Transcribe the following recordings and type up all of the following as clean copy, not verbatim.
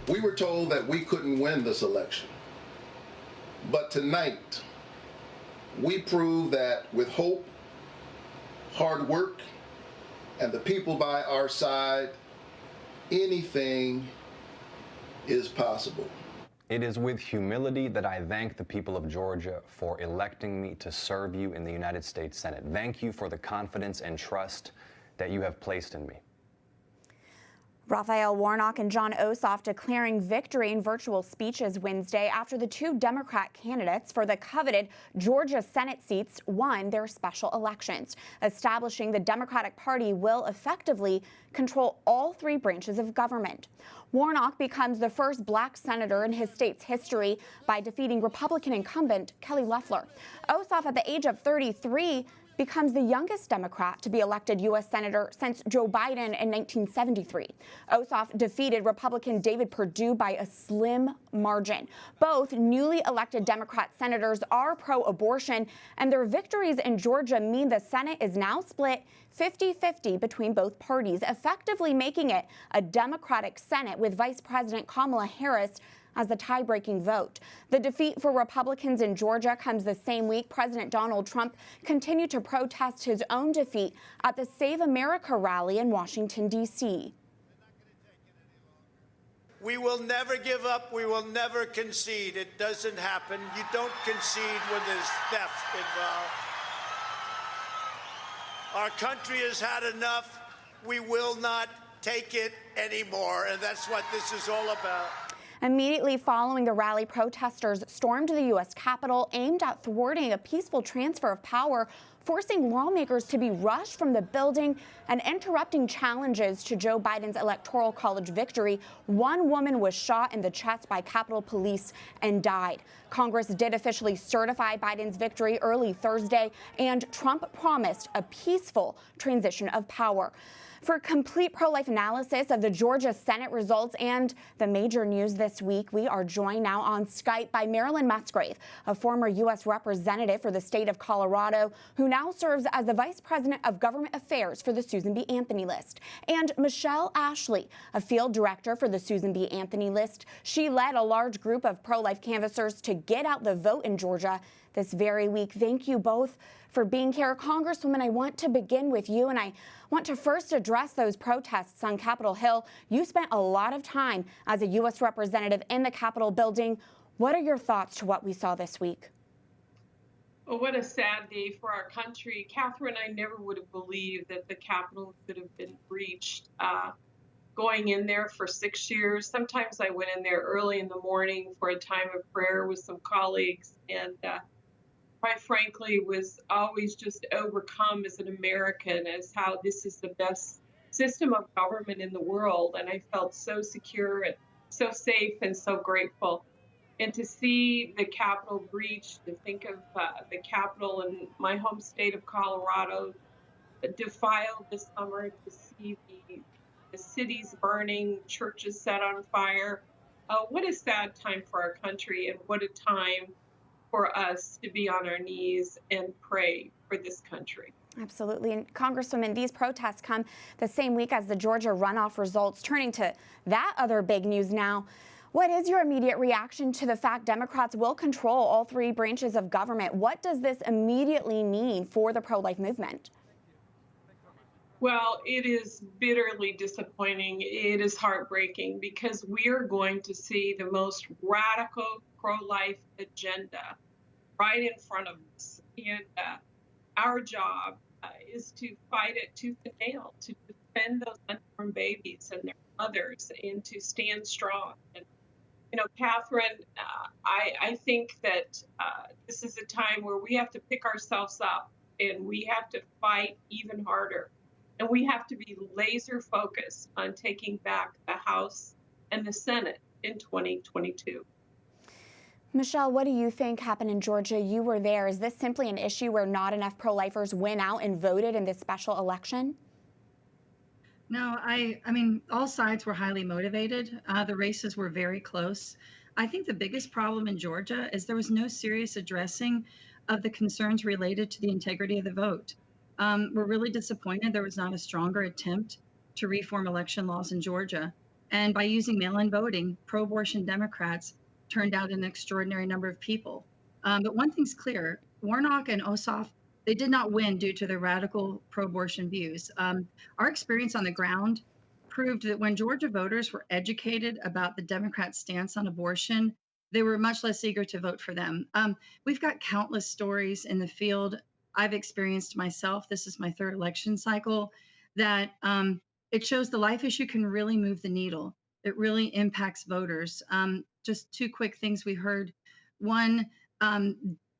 We were told that we couldn't win this election. But tonight, we prove that with hope, hard work, and the people by our side, anything is possible. It is with humility that I thank the people of Georgia for electing me to serve you in the United States Senate. Thank you for the confidence and trust that you have placed in me. Raphael, Warnock and John Ossoff declaring victory in virtual speeches Wednesday after the two Democrat candidates for the coveted Georgia Senate seats won their special elections, establishing the Democratic Party will effectively control all three branches of government. Warnock becomes the first black senator in his state's history by defeating Republican incumbent Kelly Loeffler. Ossoff, at the age of 33, becomes the youngest Democrat to be elected U.S. Senator since Joe Biden in 1973. Ossoff defeated Republican David Perdue by a slim margin. Both newly elected Democrat senators are pro-abortion, and their victories in Georgia mean the Senate is now split 50-50 between both parties, effectively making it a Democratic Senate with Vice President Kamala Harris as the tie-breaking vote. The defeat for Republicans in Georgia comes the same week President Donald Trump continued to protest his own defeat at the Save America rally in Washington, D.C. We will never give up. We will never concede. It doesn't happen. You don't concede when there's theft involved. Our country has had enough. We will not take it anymore, and that's what this is all about. Immediately following the rally, protesters stormed the U.S. Capitol, aimed at thwarting a peaceful transfer of power, forcing lawmakers to be rushed from the building and interrupting challenges to Joe Biden's Electoral College victory. One woman was shot in the chest by Capitol Police and died. Congress did officially certify Biden's victory early Thursday, and Trump promised a peaceful transition of power. For complete pro-life analysis of the Georgia Senate results and the major news this week, we are joined now on Skype by Marilyn Musgrave, a former U.S. representative for the state of Colorado, who now serves as the Vice President of Government Affairs for the Susan B. Anthony List, and Michelle Ashley, a field director for the Susan B. Anthony List. She led a large group of pro-life canvassers to get out the vote in Georgia this very week. Thank you both for being here. Congresswoman, I want to begin with you, and I want to first address those protests on Capitol Hill. You spent a lot of time as a U.S. representative in the Capitol building. What are your thoughts to what we saw this week? Well, what a sad day for our country. Catherine, I never would have believed that the Capitol could have been breached. Going in there for 6 years. Sometimes I went in there early in the morning for a time of prayer with some colleagues, and quite frankly, was always just overcome as an American as how this is the best system of government in the world. And I felt so secure and so safe and so grateful. And to see the Capitol breached, to think of the Capitol in my home state of Colorado defiled this summer, to see the cities burning, churches set on fire. What a sad time for our country, and what a time for us to be on our knees and pray for this country. Absolutely. And Congresswoman, these protests come the same week as the Georgia runoff results. Turning to that other big news now, what is your immediate reaction to the fact Democrats will control all three branches of government? What does this immediately mean for the pro-life movement? Well, it is bitterly disappointing. It is heartbreaking, because we are going to see the most radical pro-life agenda right in front of us. And our job is to fight it tooth and nail, to defend those unborn babies and their mothers, and to stand strong. And, you know, Catherine, I think that this is a time where we have to pick ourselves up, and we have to fight even harder. And we have to be laser focused on taking back the House and the Senate in 2022. Michelle, what do you think happened in Georgia? You were there. Is this simply an issue where not enough pro-lifers went out and voted in this special election? No, I mean, all sides were highly motivated. The races were very close. I think the biggest problem in Georgia is there was no serious addressing of the concerns related to the integrity of the vote. We're really disappointed there was not a stronger attempt to reform election laws in Georgia. And by using mail-in voting, pro-abortion Democrats turned out an extraordinary number of people. But one thing's clear, Warnock and Ossoff, they did not win due to their radical pro-abortion views. Our experience on the ground proved that when Georgia voters were educated about the Democrats' stance on abortion, they were much less eager to vote for them. We've got countless stories in the field. I've experienced myself, this is my third election cycle, that it shows the life issue can really move the needle. It really impacts voters. Just two quick things we heard. One,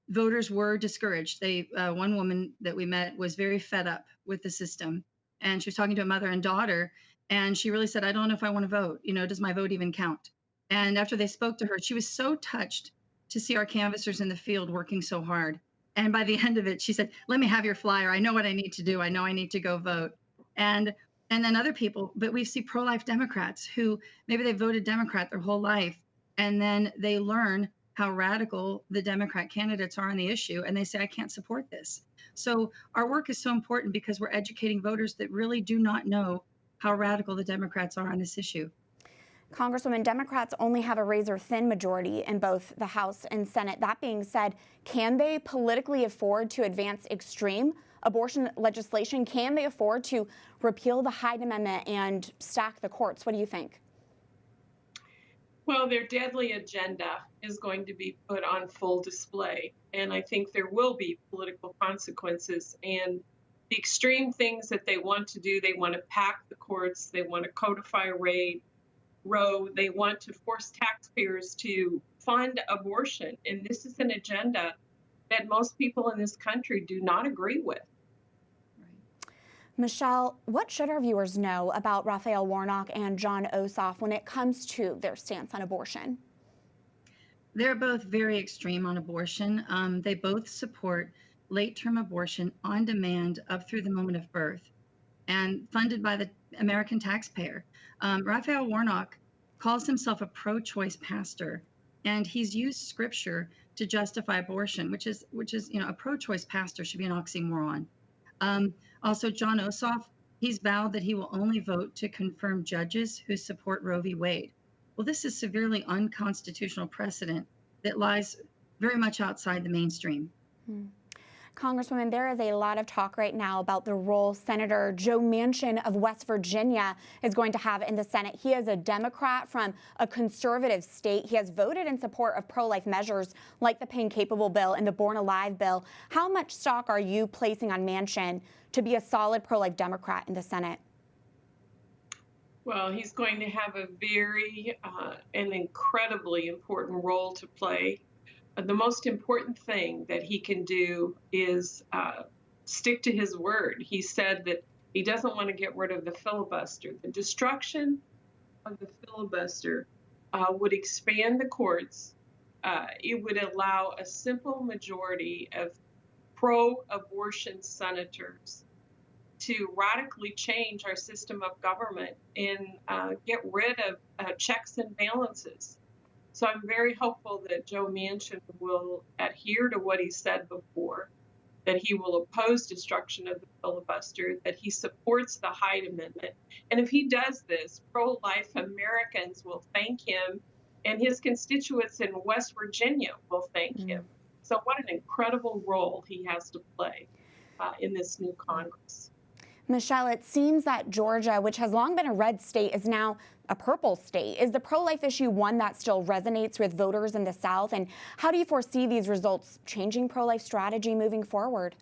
voters were discouraged. One woman that we met was very fed up with the system, and she was talking to a mother and daughter, and she really said, I don't know if I want to vote. Does my vote even count? And after they spoke to her, she was so touched to see our canvassers in the field working so hard. And by the end of it, she said, let me have your flyer. I know what I need to do. I know I need to go vote. And then other people, but we see pro-life Democrats who maybe they voted Democrat their whole life, and then they learn how radical the Democrat candidates are on the issue, and they say, I can't support this. So our work is so important because we're educating voters that really do not know how radical the Democrats are on this issue. Congresswoman, Democrats only have a razor-thin majority in both the House and Senate. That being said, can they politically afford to advance extreme abortion legislation? Can they afford to repeal the Hyde Amendment and stack the courts? What do you think? Well, their deadly agenda is going to be put on full display, and I think there will be political consequences. And the extreme things that they want to do, they want to pack the courts, they want to codify Roe, they want to force taxpayers to fund abortion. And this is an agenda that most people in this country do not agree with. Michelle, what should our viewers know about Raphael Warnock and Jon Ossoff when it comes to their stance on abortion? They're both very extreme on abortion. They both support late-term abortion on demand up through the moment of birth and funded by the American taxpayer. Raphael Warnock calls himself a pro-choice pastor, and he's used scripture to justify abortion, which is a pro-choice pastor should be an oxymoron. Also, Jon Ossoff, he's vowed that he will only vote to confirm judges who support Roe v. Wade. Well, this is severely unconstitutional precedent that lies very much outside the mainstream. Congresswoman, there is a lot of talk right now about the role Senator Joe Manchin of West Virginia is going to have in the Senate. He is a Democrat from a conservative state. He has voted in support of pro-life measures like the Pain Capable bill and the Born Alive bill. How much stock are you placing on Manchin to be a solid pro-life Democrat in the Senate? Well, he's going to have a very an incredibly important role to play. The most important thing that he can do is stick to his word. He said that he doesn't want to get rid of the filibuster. The destruction of the filibuster would expand the courts. It would allow a simple majority of pro-abortion senators to radically change our system of government and get rid of checks and balances. So I'm very hopeful that Joe Manchin will adhere to what he said before, that he will oppose destruction of the filibuster, that he supports the Hyde Amendment. And if he does this, pro-life Americans will thank him, and his constituents in West Virginia will thank him. So what an incredible role he has to play in this new Congress. Michelle, it seems that Georgia, which has long been a red state, is now a purple state. Is the pro-life issue one that still resonates with voters in the South? And how do you foresee these results changing pro-life strategy moving forward?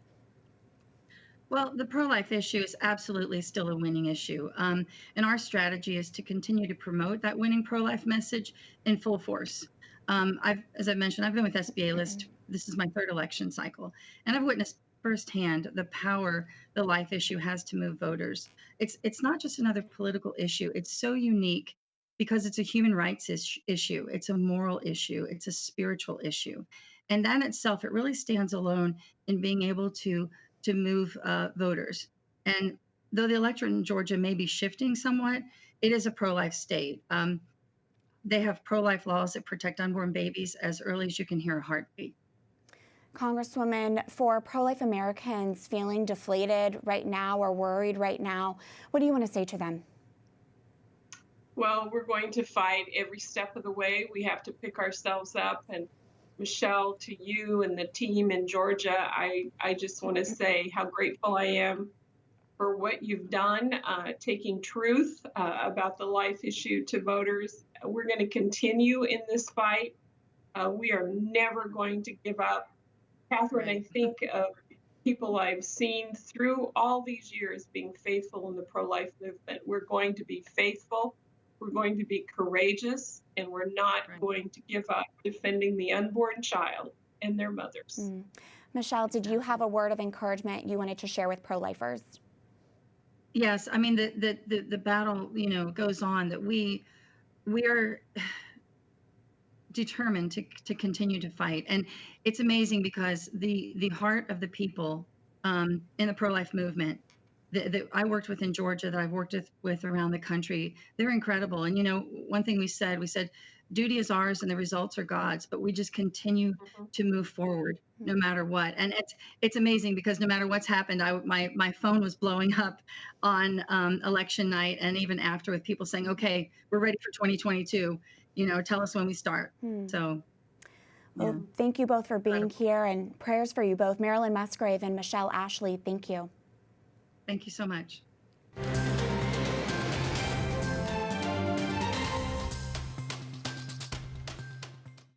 Well, the pro-life issue is absolutely still a winning issue. And our strategy is to continue to promote that winning pro-life message in full force. As I mentioned, I've been with SBA List. This is my third election cycle, and I've witnessed firsthand the power the life issue has to move voters. It's not just another political issue. It's so unique because it's a human rights issue. It's a moral issue. It's a spiritual issue. And that itself, it really stands alone in being able to move voters. And though the electorate in Georgia may be shifting somewhat, it is a pro-life state. They have pro-life laws that protect unborn babies as early as you can hear a heartbeat. Congresswoman, for pro-life Americans feeling deflated right now or worried right now, what do you want to say to them? Well, we're going to fight every step of the way. We have to pick ourselves up. And Michelle, to you and the team in Georgia, I just want to say how grateful I am for what you've done, taking truth about the life issue to voters. We're going to continue in this fight. We are never going to give up. Catherine, I think of people I've seen through all these years being faithful in the pro-life movement. We're going to be faithful. We're going to be courageous, and we're not going to give up defending the unborn child and their mothers. Michelle, did you have a word of encouragement you wanted to share with pro-lifers? Yes, I mean the battle, goes on. That we're determined to continue to fight, and it's amazing because the heart of the people in the pro-life movement that I worked with in Georgia, that I've worked with around the country, they're incredible. And one thing we said, duty is ours and the results are God's, but we just continue to move forward no matter what. And it's amazing because no matter what's happened, my phone was blowing up on election night and even after, with people saying, okay, we're ready for 2022, tell us when we start. So well, thank you both for being here, and prayers for you both, Marilyn Musgrave and Michelle Ashley. Thank you. Thank you so much.